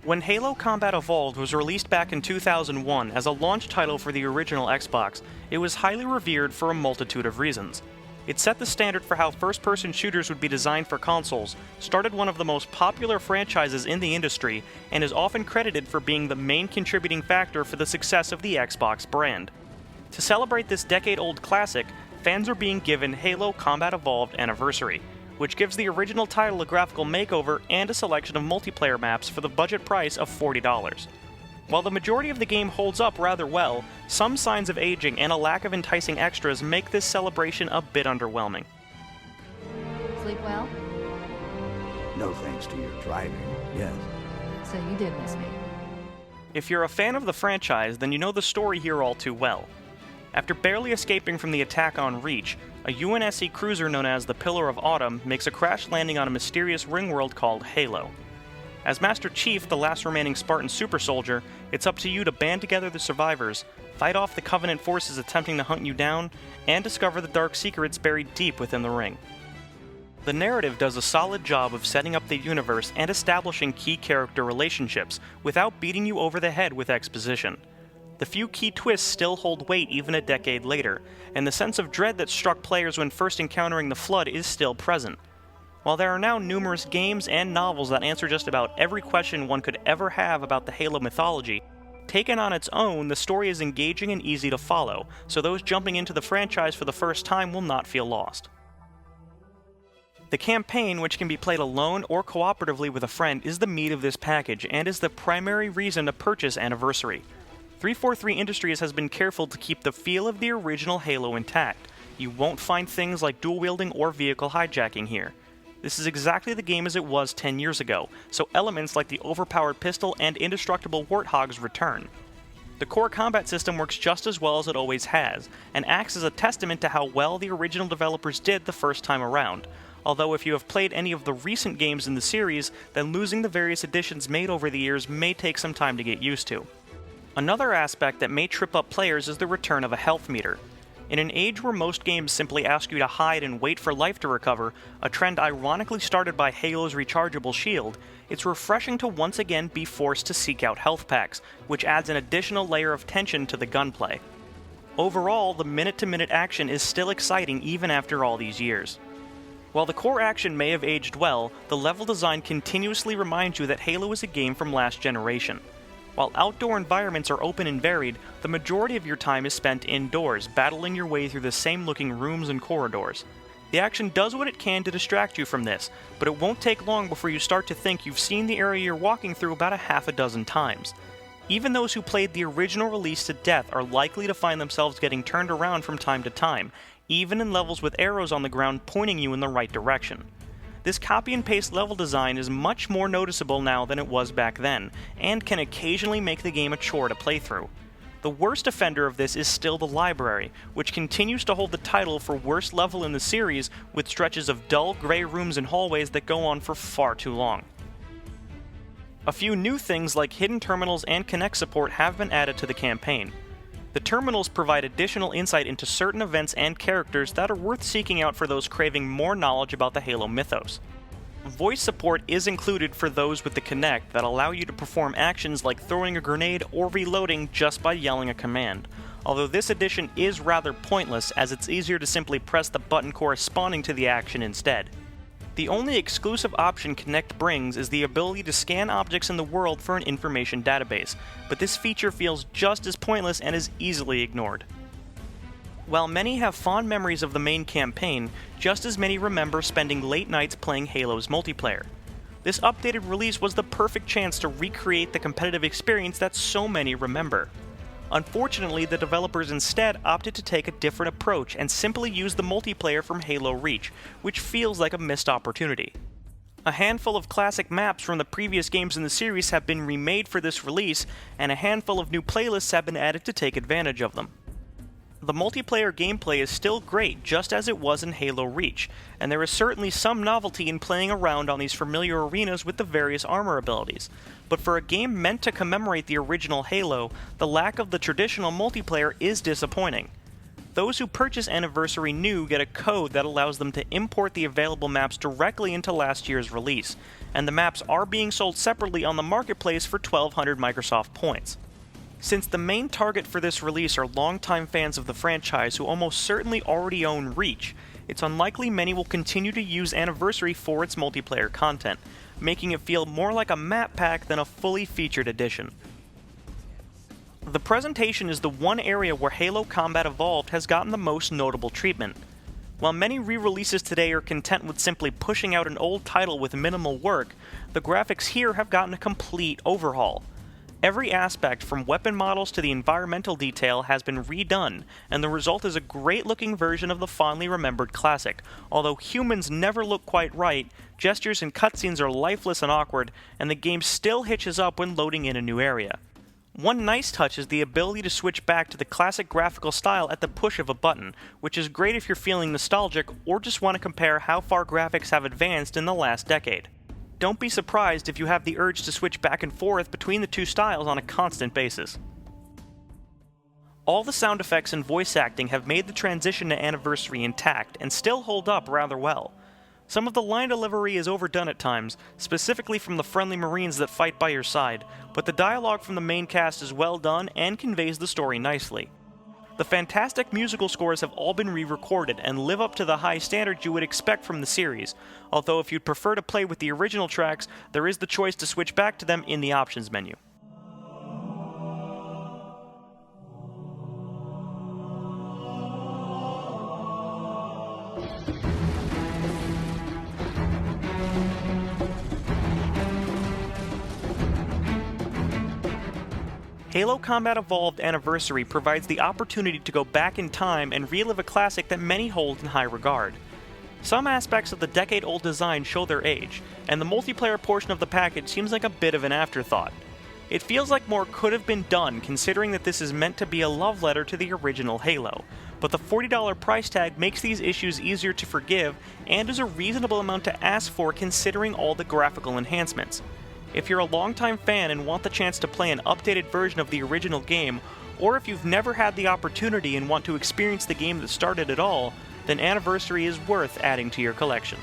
When Halo Combat Evolved was released back in 2001 as a launch title for the original Xbox, it was highly revered for a multitude of reasons. It set the standard for how first-person shooters would be designed for consoles, started one of the most popular franchises in the industry, and is often credited for being the main contributing factor for the success of the Xbox brand. To celebrate this decade-old classic, fans are being given Halo Combat Evolved Anniversary, which gives the original title a graphical makeover and a selection of multiplayer maps for the budget price of $40. While the majority of the game holds up rather well, some signs of aging and a lack of enticing extras make this celebration a bit underwhelming. Sleep well? No thanks to your driving, yes. So you did miss me. If you're a fan of the franchise, then you know the story here all too well. After barely escaping from the attack on Reach, a UNSC cruiser known as the Pillar of Autumn makes a crash landing on a mysterious ring world called Halo. As Master Chief, the last remaining Spartan super soldier, it's up to you to band together the survivors, fight off the Covenant forces attempting to hunt you down, and discover the dark secrets buried deep within the ring. The narrative does a solid job of setting up the universe and establishing key character relationships, without beating you over the head with exposition. The few key twists still hold weight even a decade later, and the sense of dread that struck players when first encountering the Flood is still present. While there are now numerous games and novels that answer just about every question one could ever have about the Halo mythology, taken on its own, the story is engaging and easy to follow, so those jumping into the franchise for the first time will not feel lost. The campaign, which can be played alone or cooperatively with a friend, is the meat of this package and is the primary reason to purchase Anniversary. 343 Industries has been careful to keep the feel of the original Halo intact. You won't find things like dual wielding or vehicle hijacking here. This is exactly the game as it was 10 years ago, so elements like the overpowered pistol and indestructible warthogs return. The core combat system works just as well as it always has, and acts as a testament to how well the original developers did the first time around, although if you have played any of the recent games in the series, then losing the various additions made over the years may take some time to get used to. Another aspect that may trip up players is the return of a health meter. In an age where most games simply ask you to hide and wait for life to recover, a trend ironically started by Halo's rechargeable shield, it's refreshing to once again be forced to seek out health packs, which adds an additional layer of tension to the gunplay. Overall, the minute-to-minute action is still exciting even after all these years. While the core action may have aged well, the level design continuously reminds you that Halo is a game from last generation. While outdoor environments are open and varied, the majority of your time is spent indoors, battling your way through the same looking rooms and corridors. The action does what it can to distract you from this, but it won't take long before you start to think you've seen the area you're walking through about a half a dozen times. Even those who played the original release to death are likely to find themselves getting turned around from time to time, even in levels with arrows on the ground pointing you in the right direction. This copy and paste level design is much more noticeable now than it was back then, and can occasionally make the game a chore to play through. The worst offender of this is still the library, which continues to hold the title for worst level in the series, with stretches of dull gray rooms and hallways that go on for far too long. A few new things like hidden terminals and Kinect support have been added to the campaign. The terminals provide additional insight into certain events and characters that are worth seeking out for those craving more knowledge about the Halo mythos. Voice support is included for those with the Kinect that allow you to perform actions like throwing a grenade or reloading just by yelling a command, although this addition is rather pointless as it's easier to simply press the button corresponding to the action instead. The only exclusive option Kinect brings is the ability to scan objects in the world for an information database, but this feature feels just as pointless and is easily ignored. While many have fond memories of the main campaign, just as many remember spending late nights playing Halo's multiplayer. This updated release was the perfect chance to recreate the competitive experience that so many remember. Unfortunately, the developers instead opted to take a different approach and simply use the multiplayer from Halo Reach, which feels like a missed opportunity. A handful of classic maps from the previous games in the series have been remade for this release, and a handful of new playlists have been added to take advantage of them. The multiplayer gameplay is still great, just as it was in Halo Reach, and there is certainly some novelty in playing around on these familiar arenas with the various armor abilities. But for a game meant to commemorate the original Halo, the lack of the traditional multiplayer is disappointing. Those who purchase Anniversary New get a code that allows them to import the available maps directly into last year's release, and the maps are being sold separately on the marketplace for 1,200 Microsoft points. Since the main target for this release are longtime fans of the franchise who almost certainly already own Reach, it's unlikely many will continue to use Anniversary for its multiplayer content, making it feel more like a map pack than a fully featured edition. The presentation is the one area where Halo Combat Evolved has gotten the most notable treatment. While many re-releases today are content with simply pushing out an old title with minimal work, the graphics here have gotten a complete overhaul. Every aspect, from weapon models to the environmental detail, has been redone, and the result is a great-looking version of the fondly remembered classic. Although humans never look quite right, gestures and cutscenes are lifeless and awkward, and the game still hitches up when loading in a new area. One nice touch is the ability to switch back to the classic graphical style at the push of a button, which is great if you're feeling nostalgic or just want to compare how far graphics have advanced in the last decade. Don't be surprised if you have the urge to switch back and forth between the two styles on a constant basis. All the sound effects and voice acting have made the transition to Anniversary intact and still hold up rather well. Some of the line delivery is overdone at times, specifically from the friendly Marines that fight by your side, but the dialogue from the main cast is well done and conveys the story nicely. The fantastic musical scores have all been re-recorded and live up to the high standards you would expect from the series, although if you'd prefer to play with the original tracks, there is the choice to switch back to them in the options menu. Halo Combat Evolved Anniversary provides the opportunity to go back in time and relive a classic that many hold in high regard. Some aspects of the decade-old design show their age, and the multiplayer portion of the package seems like a bit of an afterthought. It feels like more could have been done considering that this is meant to be a love letter to the original Halo, but the $40 price tag makes these issues easier to forgive and is a reasonable amount to ask for considering all the graphical enhancements. If you're a longtime fan and want the chance to play an updated version of the original game, or if you've never had the opportunity and want to experience the game that started it all, then Anniversary is worth adding to your collection.